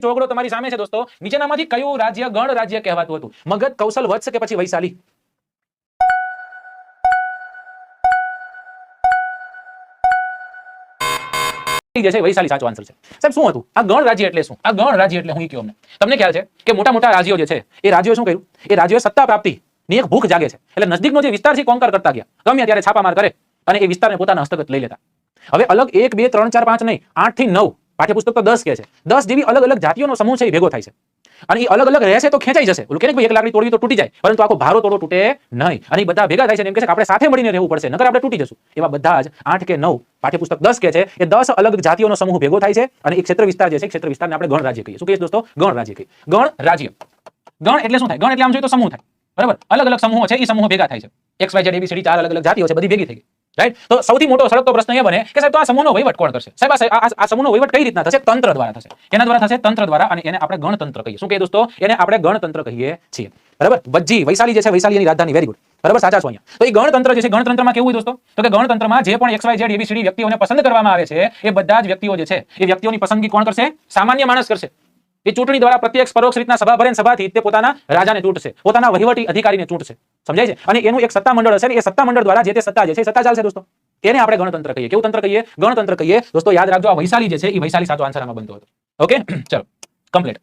ચોગડો તમારી સામે છે દોસ્તો. નીચેનામાંથી કયું રાજ્ય ગણ રાજ્ય કહેવાતું હતું? મગધ, કૌશલ, વત્સ કે પછી વૈશાલી? જે છે વૈશાલી સાચો આન્સર છે. સાહેબ શું હતું આ ગણ રાજ્ય એટલે શું? આ ગણ રાજ્ય એટલે હું કયો અમને તમને ખ્યાલ છે કે મોટા મોટા રાજ્યો જે છે એ રાજ્યો શું કર્યું? એ રાજ્યોએ સત્તા પ્રાપ્તિ ની એક ભૂખ જાગે છે એટલે નજદીકનો જે વિસ્તાર છે કોન્કર કરતા ગયા, ગમે ત્યારે છાપામાર કરે અને એ વિસ્તારને પોતાના હસ્તગત લઈ લેતા. હવે અલગ 1 2 3 4 5 નહીં 8 થી 9 પાઠ્યપુસ્તક તો 10 કે છે. 10 જેવી અલગ અલગ જાતિઓનો સમૂહ છે એ ભેગો થાય છે અને એ અલગ અલગ રહેશે તો ખેંચાઈ જશે. ઓલું કે ભાઈ એક લાકડી તોડવી તો તૂટી જાય, પરંતુ આખો ભારો તોડો તૂટે નહીં. અને એ બધા ભેગા થાય છે એમ કે છે કે આપણે સાથે મળીને રહેવું પડશે, નકર આપણે તૂટી જશું. એવા બધા જ 8 કે 9 પાઠ્યપુસ્તક 10 કે છે એ 10 અલગ જાતિઓનો સમૂહ ભેગો થાય છે અને એક ક્ષેત્ર વિસ્તાર જે છે ક્ષેત્ર વિસ્તારને આપણે ગણ રાજ્ય કહીએ. શું કહીએ દોસ્તો? ગણ રાજ્ય કહીએ. ગણ રાજ્ય. ગણ એટલે શું થાય? ગણ એટલે આમ જોઈએ તો સમૂહ થાય, બરાબર? અલગ અલગ સમૂહો છે એ સમૂહ ભેગા થાય છે. એક્સ વાય ઝેડ એબીસીડી 4 અલગ અલગ જાતિઓ છે, બધી ભેગી થઈ ગઈ, રાઈટ? તો સૌથી મોટો સળગતો પ્રશ્ન એ બને કે સાહેબ તો આ સમૂહનો વહીવટ કોણ કરશે? સાહેબ આ સમૂહનો વહીવટ કઈ રીતના થશે? તંત્ર દ્વારા થશે. કેના દ્વારા થશે? તંત્ર દ્વારા. અને એને આપણે ગણતંત્ર કહીએ. શું કહીએ દોસ્તો? એને આપણે ગણતંત્ર કહીએ છીએ, બરાબર? વજ્જી વૈશાલી જે છે વૈશાલી એની રાજધાની. વેરી ગુડ, બરાબર, સાચા છો અહીંયા. તો એ ગણતંત્ર જે છે ગણતંત્રમાં કેવું હોય દોસ્તો? તો કે ગણતંત્રમાં જે પણ એક્સ વાય ઝેડ એબીસીડી વ્યક્તિઓને પસંદ કરવામાં આવે છે એ બધા જ વ્યક્તિઓ જે છે એ વ્યક્તિઓની પસંદગી કોણ કરશે? સામાન્ય માણસ કરશે. એ ચૂંટણી દ્વારા પ્રત્યક્ષ પરોક્ષ રીતના સભા ભરે, સભાથી તે પોતાના રાજાને ચૂંટશે, પોતાના વહીવટી અધિકારીને ચૂંટશે. સમજાય છે? અને એનું એક સત્તા મંડળ હશે ને એ સત્તા મંડળ દ્વારા જે તે સત્તા જે છે એ સત્તા ચાલશે દોસ્તો. તેને આપણે ગણતંત્ર કહીએ. કેવું તંત્ર કહીએ? ગણતંત્ર કહીએ. દોસ્તો યાદ રાખજો આ વૈશાલી જે છે એ વૈશાલી સાચો આન્સર આમાં બનતો હતો. ઓકે, ચલો કમ્પ્લીટ.